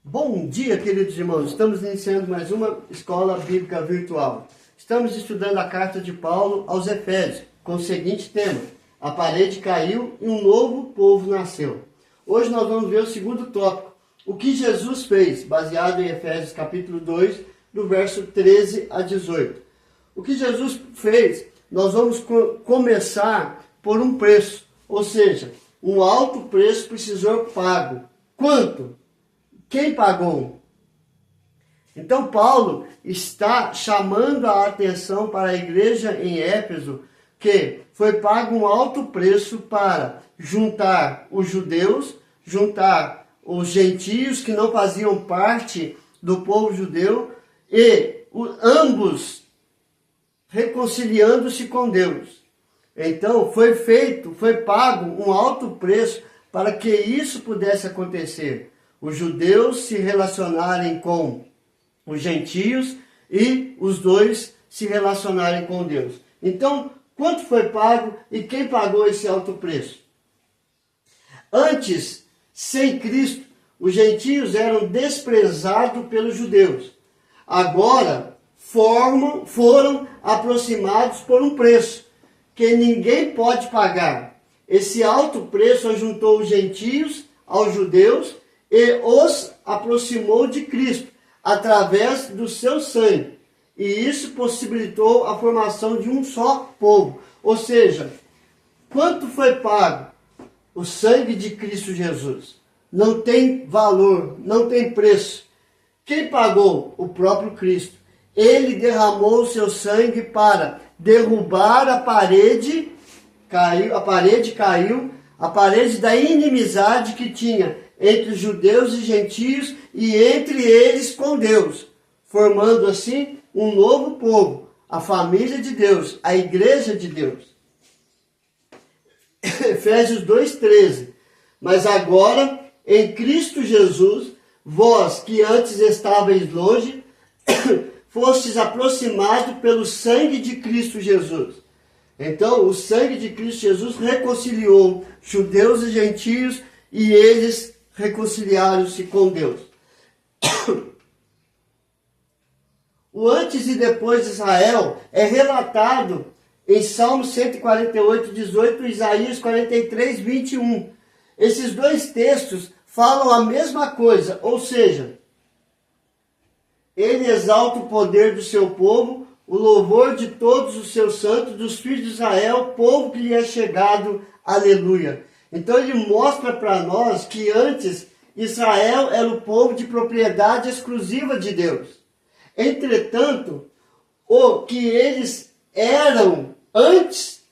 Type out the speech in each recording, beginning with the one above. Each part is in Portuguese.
Bom dia, queridos irmãos. Estamos iniciando mais uma escola bíblica virtual. Estamos estudando a carta de Paulo aos Efésios, com o seguinte tema: a parede caiu e um novo povo nasceu. Hoje nós vamos ver o segundo tópico, o que Jesus fez, baseado em Efésios capítulo 2, do verso 13 a 18. O que Jesus fez, nós vamos começar por um preço, ou seja, um alto preço precisou pago. Quanto? Quem pagou? Então Paulo está chamando a atenção para a igreja em Éfeso, que foi pago um alto preço para juntar os judeus, juntar os gentios que não faziam parte do povo judeu, e ambos reconciliando-se com Deus. Então foi pago um alto preço para que isso pudesse acontecer. Os judeus se relacionarem com os gentios e os dois se relacionarem com Deus. Então, quanto foi pago e quem pagou esse alto preço? Antes, sem Cristo, os gentios eram desprezados pelos judeus. Agora, foram aproximados por um preço que ninguém pode pagar. Esse alto preço ajuntou os gentios aos judeus e os aproximou de Cristo através do seu sangue. E isso possibilitou a formação de um só povo. Ou seja, quanto foi pago? O sangue de Cristo Jesus. Não tem valor, não tem preço. Quem pagou? O próprio Cristo. Ele derramou o seu sangue para derrubar a parede caiu, a parede da inimizade que tinha entre os judeus e gentios e entre eles com Deus, formando assim um novo povo, a família de Deus, a igreja de Deus. Efésios 2:13. Mas agora, em Cristo Jesus, vós que antes estáveis longe, fostes aproximados pelo sangue de Cristo Jesus. Então, o sangue de Cristo Jesus reconciliou judeus e gentios e eles reconciliaram-se com Deus. O antes e depois de Israel é relatado em Salmo 148, 18 e Isaías 43, 21. Esses dois textos falam a mesma coisa, ou seja, ele exalta o poder do seu povo, o louvor de todos os seus santos, dos filhos de Israel, povo que lhe é chegado, aleluia. Então ele mostra para nós que antes Israel era o povo de propriedade exclusiva de Deus. Entretanto, o que eles eram antes,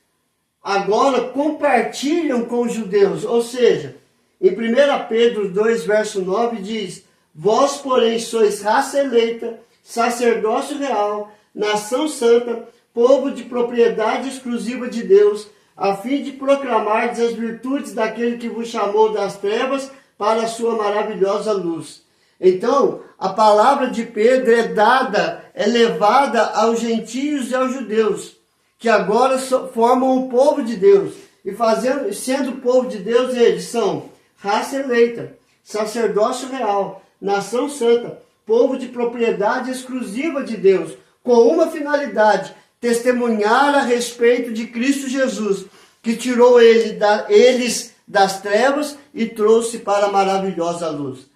agora compartilham com os judeus. Ou seja, em 1 Pedro 2, verso 9 diz: vós, porém, sois raça eleita, sacerdócio real, nação santa, povo de propriedade exclusiva de Deus, a fim de proclamar as virtudes daquele que vos chamou das trevas para a sua maravilhosa luz. Então, a palavra de Pedro é levada aos gentios e aos judeus, que agora formam o povo de Deus. E sendo o povo de Deus, eles são raça eleita, sacerdócio real, nação santa, povo de propriedade exclusiva de Deus, com uma finalidade: testemunhar a respeito de Cristo Jesus, que tirou eles das trevas e trouxe para a maravilhosa luz.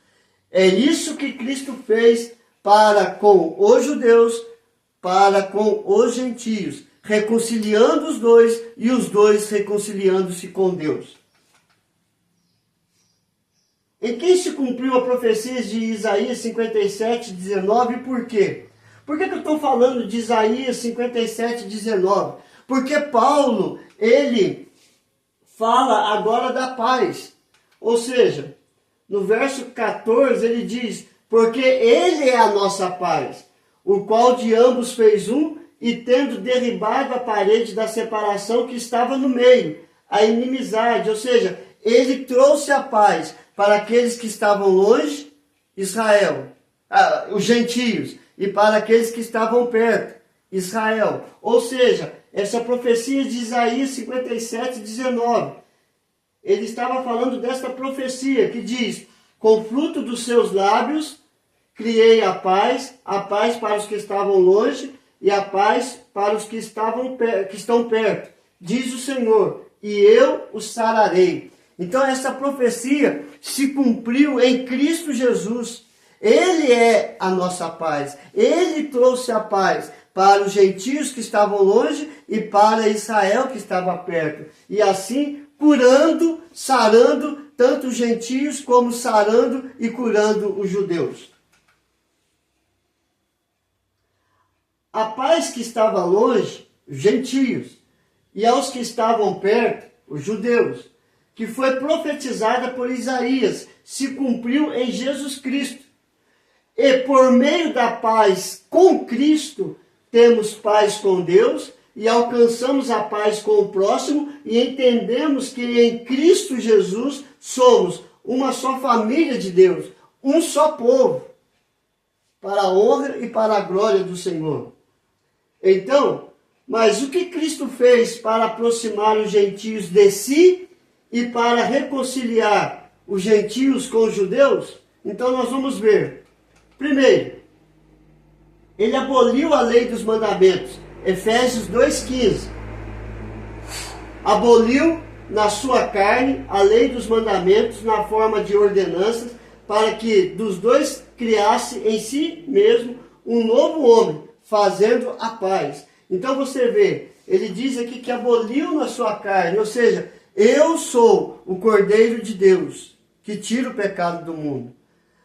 É isso que Cristo fez para com os judeus, para com os gentios, reconciliando os dois e os dois reconciliando-se com Deus. Em quem se cumpriu a profecia de Isaías 57, 19, por quê? Por que eu estou falando de Isaías 57, 19? Porque Paulo, ele fala agora da paz. Ou seja, no verso 14 ele diz: porque ele é a nossa paz, o qual de ambos fez um, e tendo derribado a parede da separação que estava no meio, a inimizade. Ou seja, ele trouxe a paz para aqueles que estavam longe, Israel, os gentios, e para aqueles que estavam perto, Israel. Ou seja, essa profecia de Isaías 57, 19. Ele estava falando desta profecia que diz: Com fruto dos seus lábios criei a paz para os que estavam longe e a paz para os que estão perto, diz o Senhor, e eu os sararei. Então essa profecia se cumpriu em Cristo Jesus. Ele é a nossa paz. Ele trouxe a paz para os gentios que estavam longe e para Israel que estava perto. E assim, curando, sarando tanto os gentios como sarando e curando os judeus. A paz que estava longe, os gentios, e aos que estavam perto, os judeus, que foi profetizada por Isaías, se cumpriu em Jesus Cristo. E por meio da paz com Cristo, temos paz com Deus e alcançamos a paz com o próximo e entendemos que em Cristo Jesus somos uma só família de Deus, um só povo, para a honra e para a glória do Senhor. Então, mas o que Cristo fez para aproximar os gentios de si e para reconciliar os gentios com os judeus? Então nós vamos ver. Primeiro, ele aboliu a lei dos mandamentos. Efésios 2,15. Aboliu na sua carne a lei dos mandamentos na forma de ordenanças, para que dos dois criasse em si mesmo um novo homem, fazendo a paz. Então você vê, ele diz aqui que aboliu na sua carne, ou seja, eu sou o Cordeiro de Deus, que tira o pecado do mundo.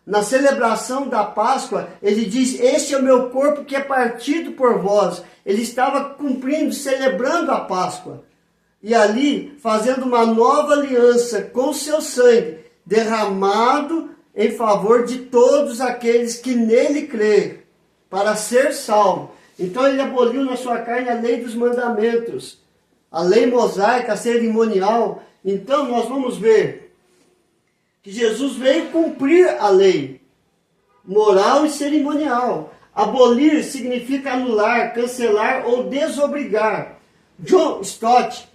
Na celebração da Páscoa, ele diz, este é o meu corpo que é partido por vós. Ele estava cumprindo, celebrando a Páscoa. E ali, fazendo uma nova aliança com seu sangue, derramado em favor de todos aqueles que nele creem, para ser salvo. Então ele aboliu na sua carne a lei dos mandamentos, a lei mosaica, a cerimonial. Então nós vamos ver que Jesus veio cumprir a lei moral e cerimonial. Abolir significa anular, cancelar ou desobrigar. John Stott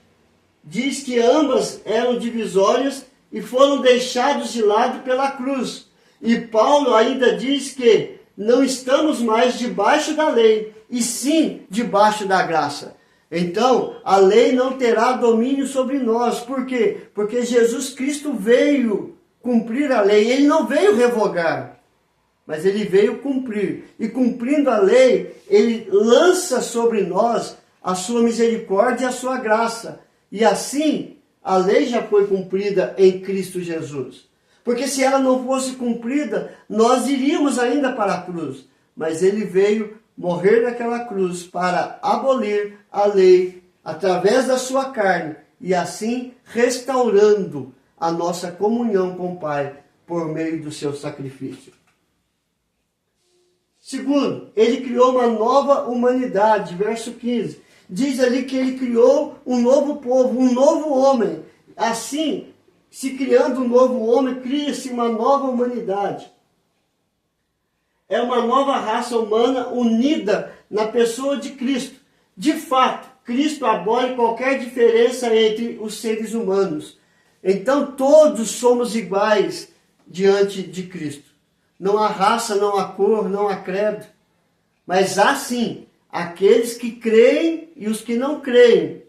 diz que ambas eram divisórias e foram deixados de lado pela cruz. E Paulo ainda diz que não estamos mais debaixo da lei, e sim debaixo da graça. Então, a lei não terá domínio sobre nós. Por quê? Porque Jesus Cristo veio cumprir a lei. Ele não veio revogar, mas ele veio cumprir. E cumprindo a lei, ele lança sobre nós a sua misericórdia e a sua graça. E assim, a lei já foi cumprida em Cristo Jesus. Porque se ela não fosse cumprida, nós iríamos ainda para a cruz. Mas ele veio morrer naquela cruz para abolir a lei através da sua carne e assim restaurando a nossa comunhão com o Pai por meio do seu sacrifício. Segundo, ele criou uma nova humanidade, verso 15. Diz ali que ele criou um novo povo, um novo homem. Assim, se criando um novo homem, cria-se uma nova humanidade. É uma nova raça humana unida na pessoa de Cristo. De fato, Cristo abole qualquer diferença entre os seres humanos. Então todos somos iguais diante de Cristo. Não há raça, não há cor, não há credo. Mas há sim aqueles que creem e os que não creem.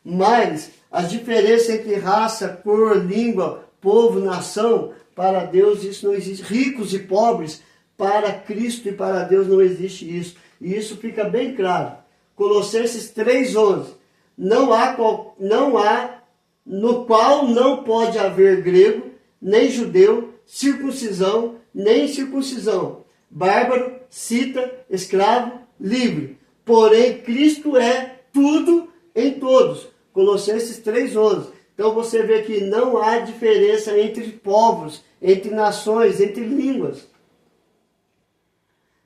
Mas as diferenças entre raça, cor, língua, povo, nação, para Deus isso não existe. Ricos e pobres, para Cristo e para Deus não existe isso. E isso fica bem claro. Colossenses 3,11. Não há no qual não pode haver grego, nem judeu, circuncisão, nem incircuncisão, bárbaro, cita, escravo, livre. Porém, Cristo é tudo em todos. Colossenses 3,11. Então você vê que não há diferença entre povos, entre nações, entre línguas.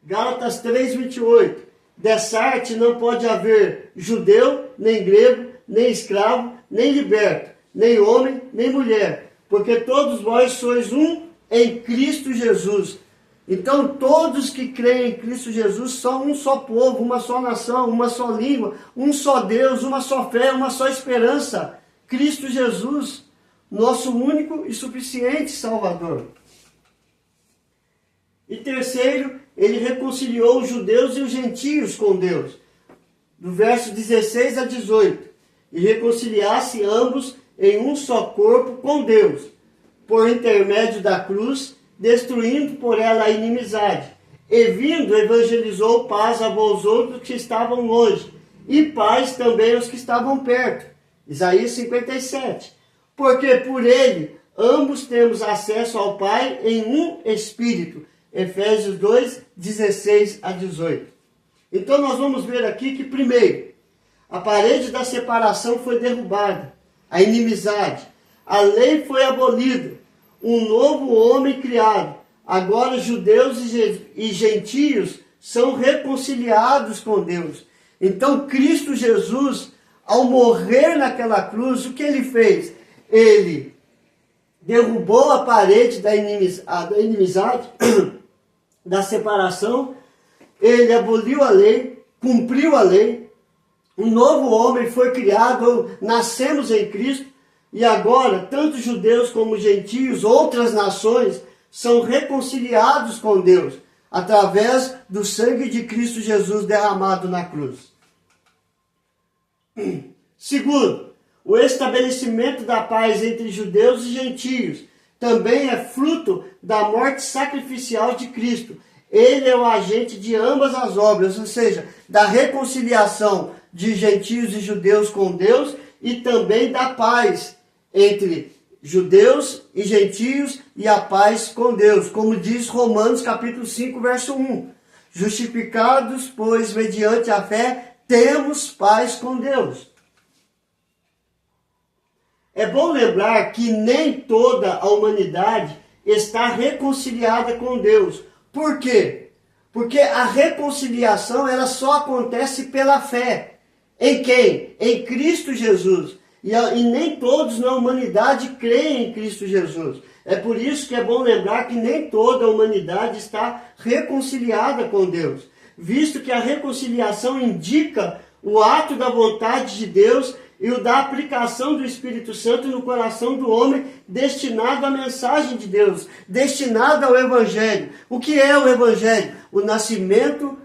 Gálatas 3,28. Dessa arte não pode haver judeu, nem grego, nem escravo, nem liberto, nem homem, nem mulher, porque todos vós sois um em Cristo Jesus. Então todos que creem em Cristo Jesus são um só povo, uma só nação, uma só língua, um só Deus, uma só fé, uma só esperança. Cristo Jesus, nosso único e suficiente Salvador. E terceiro, ele reconciliou os judeus e os gentios com Deus. Do verso 16 a 18. E reconciliasse ambos em um só corpo com Deus, por intermédio da cruz, destruindo por ela a inimizade. E vindo, evangelizou paz a vós outros que estavam longe, e paz também aos que estavam perto. Isaías 57. Porque por ele ambos temos acesso ao Pai em um Espírito. Efésios 2, 16 a 18. Então nós vamos ver aqui que primeiro, a parede da separação foi derrubada, a inimizade, a lei foi abolida, um novo homem criado. Agora judeus e gentios são reconciliados com Deus. Então Cristo Jesus, ao morrer naquela cruz, o que ele fez? Ele derrubou a parede da inimizade, da separação, ele aboliu a lei, cumpriu a lei, um novo homem foi criado, nascemos em Cristo, e agora, tanto judeus como gentios, outras nações, são reconciliados com Deus, através do sangue de Cristo Jesus derramado na cruz. Segundo, o estabelecimento da paz entre judeus e gentios também é fruto da morte sacrificial de Cristo. Ele é o agente de ambas as obras, ou seja, da reconciliação de gentios e judeus com Deus e também da paz entre judeus e gentios e a paz com Deus, como diz Romanos capítulo 5, verso 1. Justificados, pois, mediante a fé, temos paz com Deus. É bom lembrar que nem toda a humanidade está reconciliada com Deus. Por quê? Porque a reconciliação ela só acontece pela fé. Em quem? Em Cristo Jesus. E nem todos na humanidade creem em Cristo Jesus. É por isso que é bom lembrar que nem toda a humanidade está reconciliada com Deus. Visto que a reconciliação indica o ato da vontade de Deus e o da aplicação do Espírito Santo no coração do homem, destinado à mensagem de Deus, destinado ao Evangelho. O que é o Evangelho? O nascimento,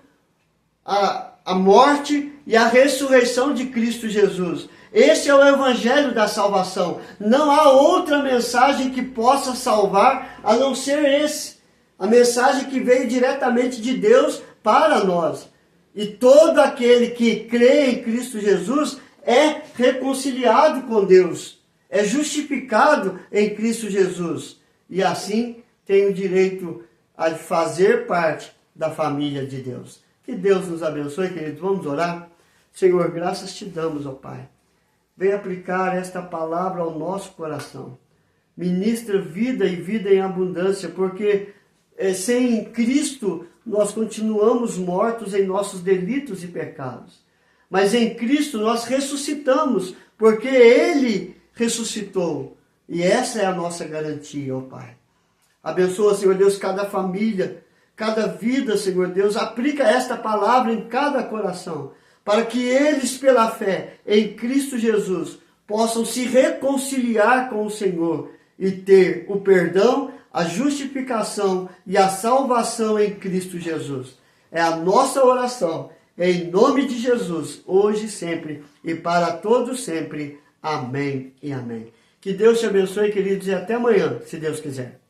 a morte e a ressurreição de Cristo Jesus. Esse é o Evangelho da salvação. Não há outra mensagem que possa salvar a não ser esse. A mensagem que veio diretamente de Deus para nós. E todo aquele que crê em Cristo Jesus é reconciliado com Deus, é justificado em Cristo Jesus. E assim tem o direito a fazer parte da família de Deus. Que Deus nos abençoe, queridos. Vamos orar? Senhor, graças te damos, ó Pai. Vem aplicar esta palavra ao nosso coração. Ministra vida e vida em abundância, porque sem Cristo nós continuamos mortos em nossos delitos e pecados. Mas em Cristo nós ressuscitamos, porque Ele ressuscitou. E essa é a nossa garantia, ó Pai. Abençoa, Senhor Deus, cada família, cada vida, Senhor Deus. Aplica esta palavra em cada coração, para que eles, pela fé em Cristo Jesus, possam se reconciliar com o Senhor e ter o perdão, a justificação e a salvação em Cristo Jesus. É a nossa oração, em nome de Jesus, hoje e sempre, e para todos sempre. Amém e amém. Que Deus te abençoe, queridos, e até amanhã, se Deus quiser.